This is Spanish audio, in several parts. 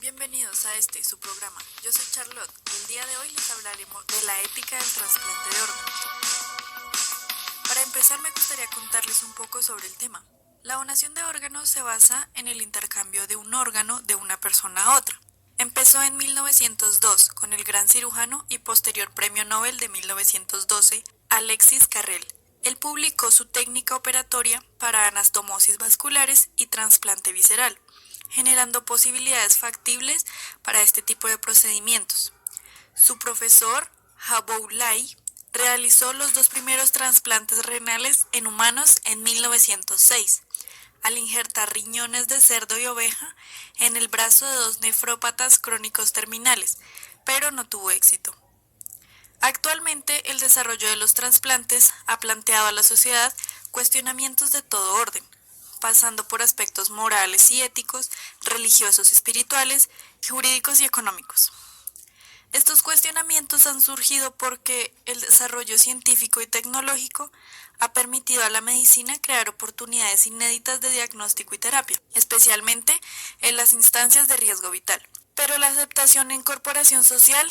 Bienvenidos a su programa. Yo soy Charlotte y el día de hoy les hablaremos de la ética del trasplante de órganos. Para empezar me gustaría contarles un poco sobre el tema. La donación de órganos se basa en el intercambio de un órgano de una persona a otra. Empezó en 1902 con el gran cirujano y posterior premio Nobel de 1912, Alexis Carrel. Él publicó su técnica operatoria para anastomosis vasculares y trasplante visceral, generando posibilidades factibles para este tipo de procedimientos. Su profesor, Haboulay, realizó los dos primeros trasplantes renales en humanos en 1906, al injertar riñones de cerdo y oveja en el brazo de dos nefrópatas crónicos terminales, pero no tuvo éxito. Actualmente, el desarrollo de los trasplantes ha planteado a la sociedad cuestionamientos de todo orden, pasando por aspectos morales y éticos, religiosos, espirituales, jurídicos y económicos. Estos cuestionamientos han surgido porque el desarrollo científico y tecnológico ha permitido a la medicina crear oportunidades inéditas de diagnóstico y terapia, especialmente en las instancias de riesgo vital. Pero la aceptación e incorporación social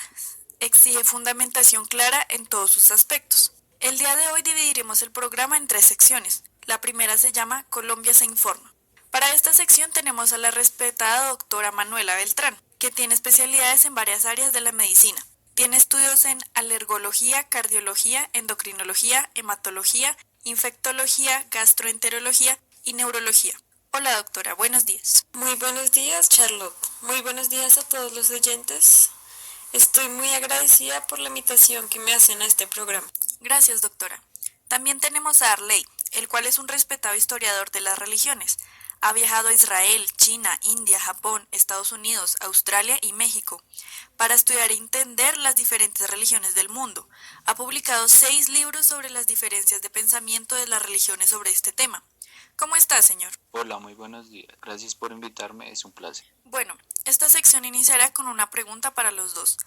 exige fundamentación clara en todos sus aspectos. El día de hoy dividiremos el programa en 3 secciones. La primera se llama Colombia se informa. Para esta sección tenemos a la respetada doctora Manuela Beltrán, que tiene especialidades en varias áreas de la medicina. Tiene estudios en alergología, cardiología, endocrinología, hematología, infectología, gastroenterología y neurología. Hola doctora, buenos días. Muy buenos días, Charlotte. Muy buenos días a todos los oyentes. Estoy muy agradecida por la invitación que me hacen a este programa. Gracias, doctora. También tenemos a Arley, el cual es un respetado historiador de las religiones. Ha viajado a Israel, China, India, Japón, Estados Unidos, Australia y México para estudiar e entender las diferentes religiones del mundo. Ha publicado 6 libros sobre las diferencias de pensamiento de las religiones sobre este tema. ¿Cómo está, señor? Hola, muy buenos días. Gracias por invitarme, es un placer. Bueno, esta sección iniciará con una pregunta para los dos.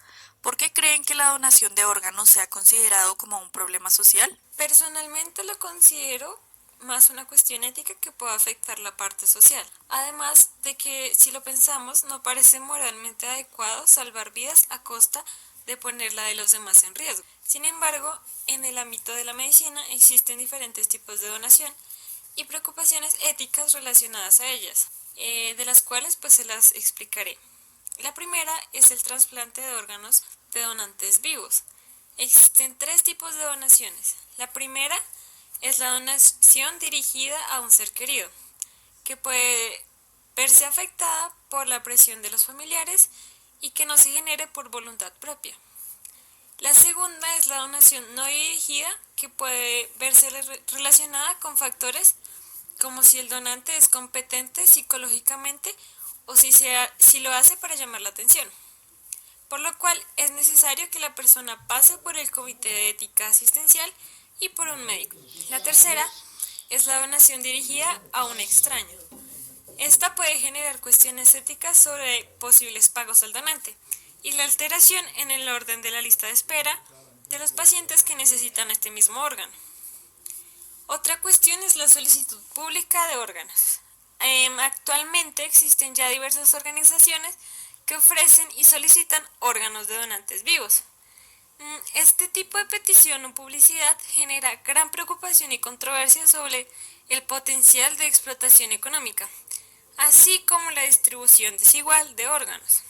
¿Por qué creen que la donación de órganos se ha considerado como un problema social? Personalmente lo considero más una cuestión ética que puede afectar la parte social. Además de que, si lo pensamos, no parece moralmente adecuado salvar vidas a costa de poner la de los demás en riesgo. Sin embargo, en el ámbito de la medicina existen diferentes tipos de donación y preocupaciones éticas relacionadas a ellas, de las cuales pues se las explicaré. La primera es el trasplante de órganos de donantes vivos. Existen 3 tipos de donaciones. La primera es la donación dirigida a un ser querido, que puede verse afectada por la presión de los familiares y que no se genere por voluntad propia. La segunda es la donación no dirigida, que puede verse relacionada con factores como si el donante es competente psicológicamente o si lo hace para llamar la atención, por lo cual es necesario que la persona pase por el comité de ética asistencial y por un médico. La tercera es la donación dirigida a un extraño. Esta puede generar cuestiones éticas sobre posibles pagos al donante y la alteración en el orden de la lista de espera de los pacientes que necesitan este mismo órgano. Otra cuestión es la solicitud pública de órganos. Actualmente existen ya diversas organizaciones que ofrecen y solicitan órganos de donantes vivos. Este tipo de petición o publicidad genera gran preocupación y controversia sobre el potencial de explotación económica, así como la distribución desigual de órganos.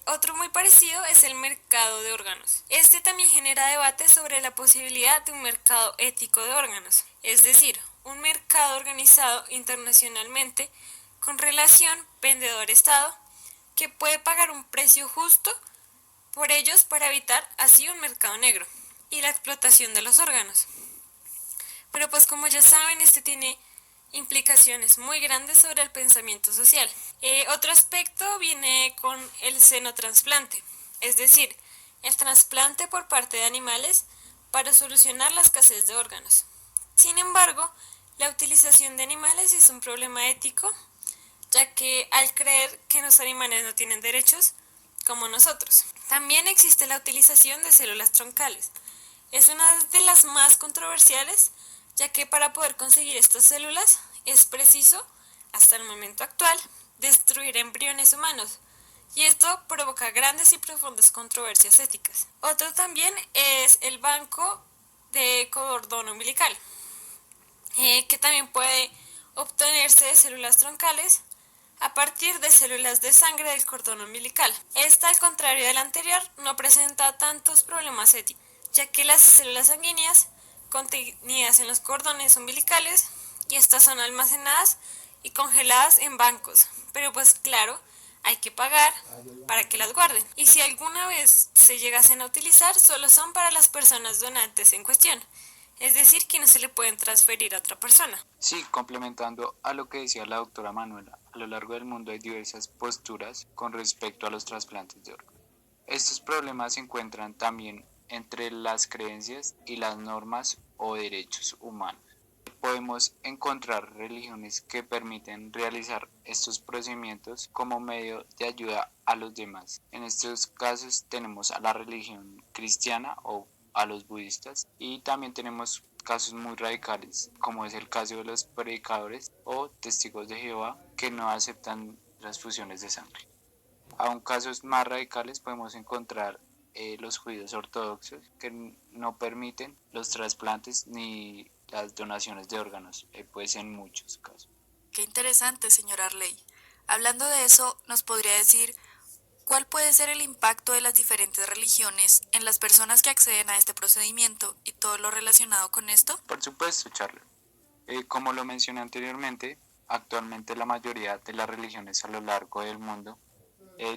Otro muy parecido es el mercado de órganos. Este también genera debate sobre la posibilidad de un mercado ético de órganos, es decir, un mercado organizado internacionalmente con relación vendedor-estado que puede pagar un precio justo por ellos para evitar así un mercado negro y la explotación de los órganos. Pero pues como ya saben, este tiene implicaciones muy grandes sobre el pensamiento social. Otro aspecto viene con el xenotrasplante, es decir, el trasplante por parte de animales para solucionar la escasez de órganos. Sin embargo, la utilización de animales es un problema ético, ya que al creer que los animales no tienen derechos, como nosotros. También existe la utilización de células troncales. Es una de las más controversiales, ya que para poder conseguir estas células es preciso, hasta el momento actual, destruir embriones humanos, y esto provoca grandes y profundas controversias éticas. Otro también es el banco de cordón umbilical, que también puede obtenerse de células troncales a partir de células de sangre del cordón umbilical. Esta, al contrario del anterior, no presenta tantos problemas éticos, ya que las células sanguíneas contenidas en los cordones umbilicales y estas son almacenadas y congeladas en bancos, pero pues claro, hay que pagar para que las guarden. Y si alguna vez se llegasen a utilizar, solo son para las personas donantes en cuestión, es decir, que no se le pueden transferir a otra persona. Sí, complementando a lo que decía la doctora Manuela, a lo largo del mundo hay diversas posturas con respecto a los trasplantes de órganos. Estos problemas se encuentran también entre las creencias y las normas o derechos humanos. Podemos encontrar religiones que permiten realizar estos procedimientos como medio de ayuda a los demás. En estos casos tenemos a la religión cristiana o a los budistas, y también tenemos casos muy radicales como es el caso de los predicadores o testigos de Jehová que no aceptan transfusiones de sangre. Aún casos más radicales podemos encontrar los judíos ortodoxos que no permiten los trasplantes ni las donaciones de órganos, pues en muchos casos. Qué interesante, señor Arley. Hablando de eso, ¿nos podría decir cuál puede ser el impacto de las diferentes religiones en las personas que acceden a este procedimiento y todo lo relacionado con esto? Por supuesto, Charlotte. Como lo mencioné anteriormente, actualmente la mayoría de las religiones a lo largo del mundo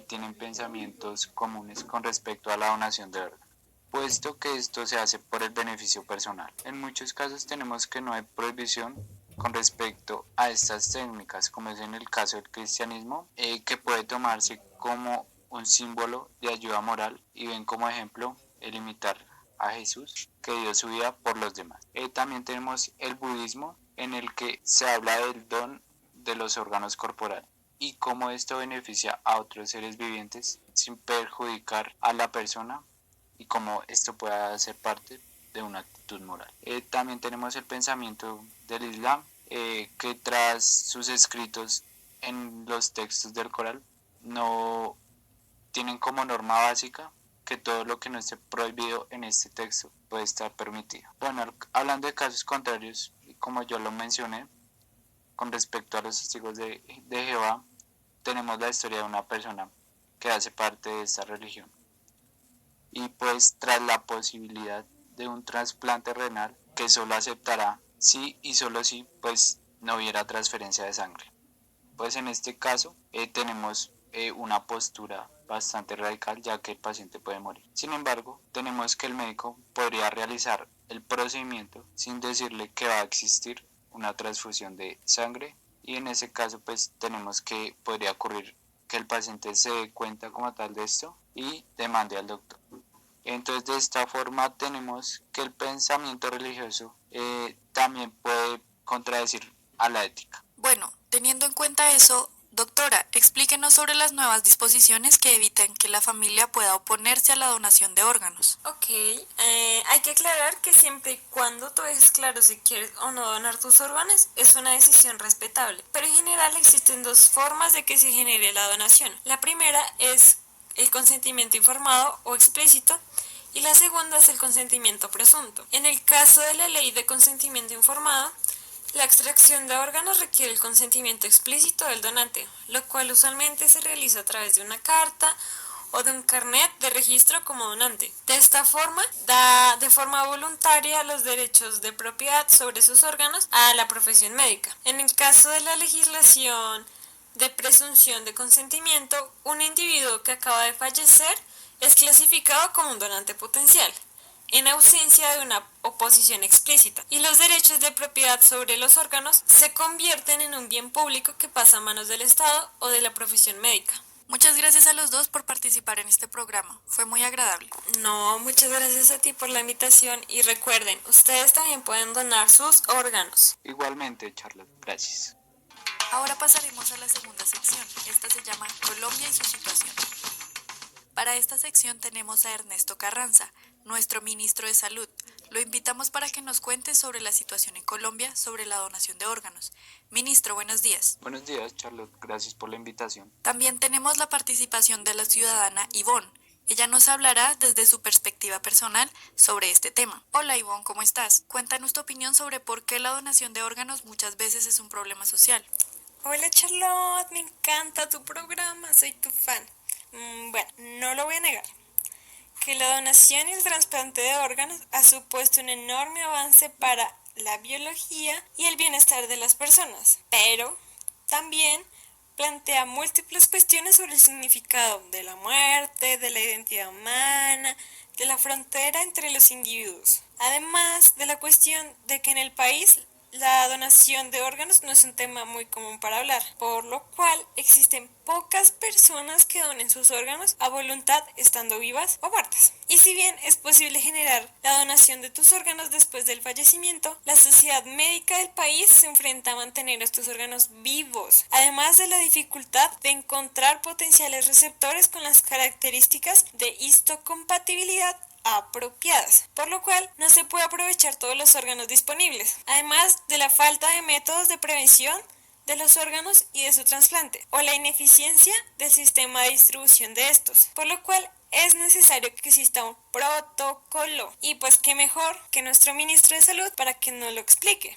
tienen pensamientos comunes con respecto a la donación de órganos, puesto que esto se hace por el beneficio personal. En muchos casos tenemos que no hay prohibición con respecto a estas técnicas, como es en el caso del cristianismo, que puede tomarse como un símbolo de ayuda moral y ven como ejemplo el imitar a Jesús, que dio su vida por los demás. También tenemos el budismo, en el que se habla del don de los órganos corporales y cómo esto beneficia a otros seres vivientes sin perjudicar a la persona y cómo esto pueda ser parte de una actitud moral. También tenemos el pensamiento del Islam, que tras sus escritos en los textos del Corán no tienen como norma básica que todo lo que no esté prohibido en este texto puede estar permitido. Bueno, hablando de casos contrarios, como yo lo mencioné, con respecto a los testigos de Jehová, tenemos la historia de una persona que hace parte de esta religión. Y pues tras la posibilidad de un trasplante renal que solo aceptará si y solo si pues no hubiera transferencia de sangre. Pues en este caso tenemos una postura bastante radical, ya que el paciente puede morir. Sin embargo, tenemos que el médico podría realizar el procedimiento sin decirle que va a existir una transfusión de sangre, y en ese caso pues tenemos que podría ocurrir que el paciente se dé cuenta como tal de esto y demande al doctor. Entonces de esta forma tenemos que el pensamiento religioso también puede contradecir a la ética. Bueno, teniendo en cuenta eso, doctora, explíquenos sobre las nuevas disposiciones que evitan que la familia pueda oponerse a la donación de órganos. Ok, hay que aclarar que siempre y cuando tú dejes claro si quieres o no donar tus órganos, es una decisión respetable. Pero en general existen dos formas de que se genere la donación. La primera es el consentimiento informado o explícito, y la segunda es el consentimiento presunto. En el caso de la ley de consentimiento informado, la extracción de órganos requiere el consentimiento explícito del donante, lo cual usualmente se realiza a través de una carta o de un carnet de registro como donante. De esta forma, da de forma voluntaria los derechos de propiedad sobre sus órganos a la profesión médica. En el caso de la legislación de presunción de consentimiento, un individuo que acaba de fallecer es clasificado como un donante potencial, en ausencia de una oposición explícita, y los derechos de propiedad sobre los órganos se convierten en un bien público que pasa a manos del Estado o de la profesión médica. Muchas gracias a los dos por participar en este programa, fue muy agradable. No, muchas gracias a ti por la invitación y recuerden, ustedes también pueden donar sus órganos. Igualmente, Charlotte, gracias. Ahora pasaremos a la segunda sección, esta se llama Colombia y su situación. Para esta sección tenemos a Ernesto Carranza, nuestro ministro de Salud. Lo invitamos para que nos cuente sobre la situación en Colombia sobre la donación de órganos. Ministro, buenos días. Buenos días, Charlotte. Gracias por la invitación. También tenemos la participación de la ciudadana Ivonne. Ella nos hablará desde su perspectiva personal sobre este tema. Hola Ivonne, ¿cómo estás? Cuéntanos tu opinión sobre por qué la donación de órganos muchas veces es un problema social. Hola Charlotte, me encanta tu programa, soy tu fan. Bueno, no lo voy a negar, que la donación y el trasplante de órganos ha supuesto un enorme avance para la biología y el bienestar de las personas, pero también plantea múltiples cuestiones sobre el significado de la muerte, de la identidad humana, de la frontera entre los individuos. Además de la cuestión de que en el país la donación de órganos no es un tema muy común para hablar, por lo cual existen pocas personas que donen sus órganos a voluntad estando vivas o muertas. Y si bien es posible generar la donación de tus órganos después del fallecimiento, la sociedad médica del país se enfrenta a mantener estos órganos vivos, además de la dificultad de encontrar potenciales receptores con las características de histocompatibilidad apropiadas, por lo cual no se puede aprovechar todos los órganos disponibles, además de la falta de métodos de prevención de los órganos y de su trasplante, o la ineficiencia del sistema de distribución de estos, por lo cual es necesario que exista un protocolo, y pues qué mejor que nuestro ministro de Salud para que nos lo explique.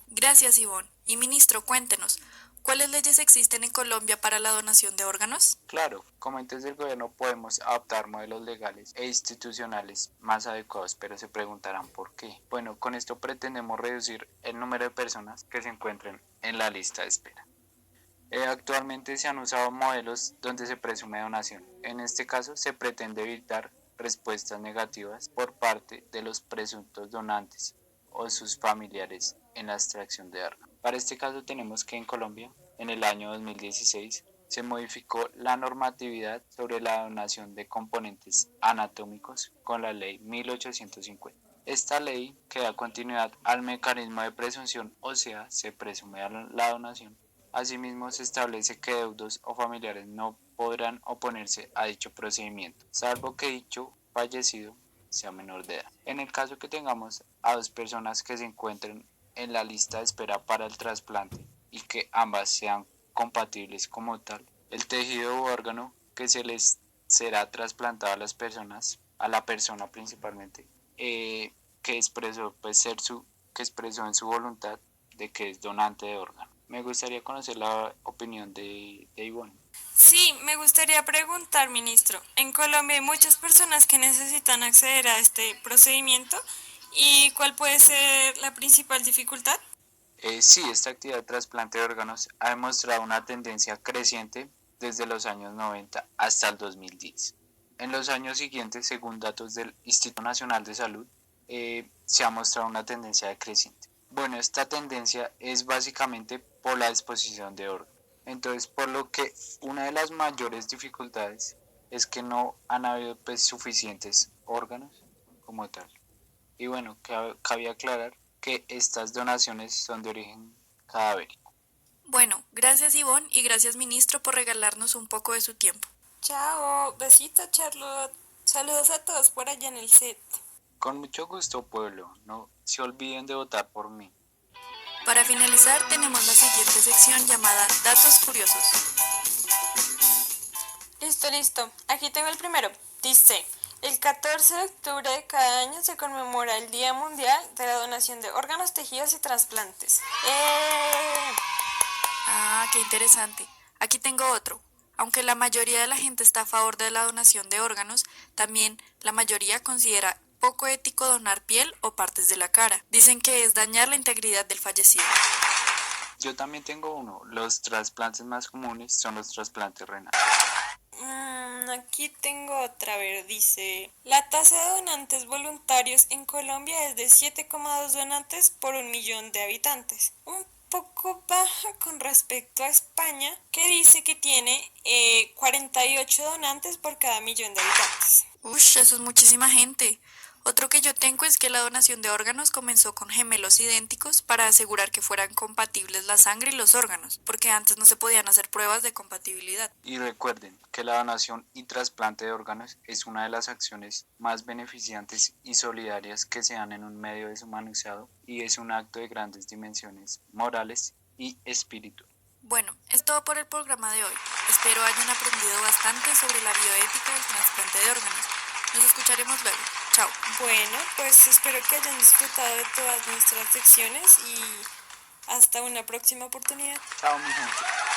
Gracias Ivonne. Y ministro, cuéntenos, ¿cuáles leyes existen en Colombia para la donación de órganos? Claro, como entes del gobierno podemos adoptar modelos legales e institucionales más adecuados, pero se preguntarán por qué. Bueno, con esto pretendemos reducir el número de personas que se encuentren en la lista de espera. Actualmente se han usado modelos donde se presume donación. En este caso se pretende evitar respuestas negativas por parte de los presuntos donantes o sus familiares en la extracción de órganos. Para este caso tenemos que en Colombia, en el año 2016, se modificó la normatividad sobre la donación de componentes anatómicos con la ley 1850. Esta ley que da continuidad al mecanismo de presunción, o sea, se presume la donación. Asimismo, se establece que deudos o familiares no podrán oponerse a dicho procedimiento, salvo que dicho fallecido sea menor de edad. En el caso que tengamos a dos personas que se encuentren en la lista de espera para el trasplante y que ambas sean compatibles como tal, el tejido u órgano que se les será trasplantado a la persona principalmente, que expresó que expresó en su voluntad de que es donante de órgano. Me gustaría conocer la opinión de Ivonne. Sí, me gustaría preguntar, ministro, en Colombia hay muchas personas que necesitan acceder a este procedimiento, ¿y cuál puede ser la principal dificultad? Sí, esta actividad de trasplante de órganos ha demostrado una tendencia creciente desde los años 90 hasta el 2010. En los años siguientes, según datos del Instituto Nacional de Salud, se ha mostrado una tendencia decreciente. Bueno, esta tendencia es básicamente por la disposición de órganos. Entonces, por lo que una de las mayores dificultades es que no han habido suficientes órganos como tal. Y bueno, cabía aclarar que estas donaciones son de origen cadavérico. Bueno, gracias Ivonne y gracias ministro por regalarnos un poco de su tiempo. Chao, besito Charlotte, saludos a todos por allá en el set. Con mucho gusto, pueblo, no se olviden de votar por mí. Para finalizar, tenemos la siguiente sección llamada Datos Curiosos. Listo, aquí tengo el primero. Dice, el 14 de octubre de cada año se conmemora el Día Mundial de la Donación de Órganos, Tejidos y Trasplantes. Ah, qué interesante. Aquí tengo otro. Aunque la mayoría de la gente está a favor de la donación de órganos, también la mayoría considera poco ético donar piel o partes de la cara. Dicen que es dañar la integridad del fallecido. Yo también tengo uno. Los trasplantes más comunes son los trasplantes renales. Aquí tengo otra, a ver, dice, la tasa de donantes voluntarios en Colombia es de 7,2 donantes por 1 millón de habitantes. Un poco baja con respecto a España, que dice que tiene 48 donantes por cada 1 millón de habitantes. Ush, eso es muchísima gente. Otro que yo tengo es que la donación de órganos comenzó con gemelos idénticos para asegurar que fueran compatibles la sangre y los órganos, porque antes no se podían hacer pruebas de compatibilidad. Y recuerden que la donación y trasplante de órganos es una de las acciones más beneficiantes y solidarias que se dan en un medio deshumanizado y es un acto de grandes dimensiones morales y espirituales. Bueno, es todo por el programa de hoy. Espero hayan aprendido bastante sobre la bioética del trasplante de órganos. Nos escucharemos luego. Chao. Bueno, pues espero que hayan disfrutado de todas nuestras secciones y hasta una próxima oportunidad. Chao, mi gente.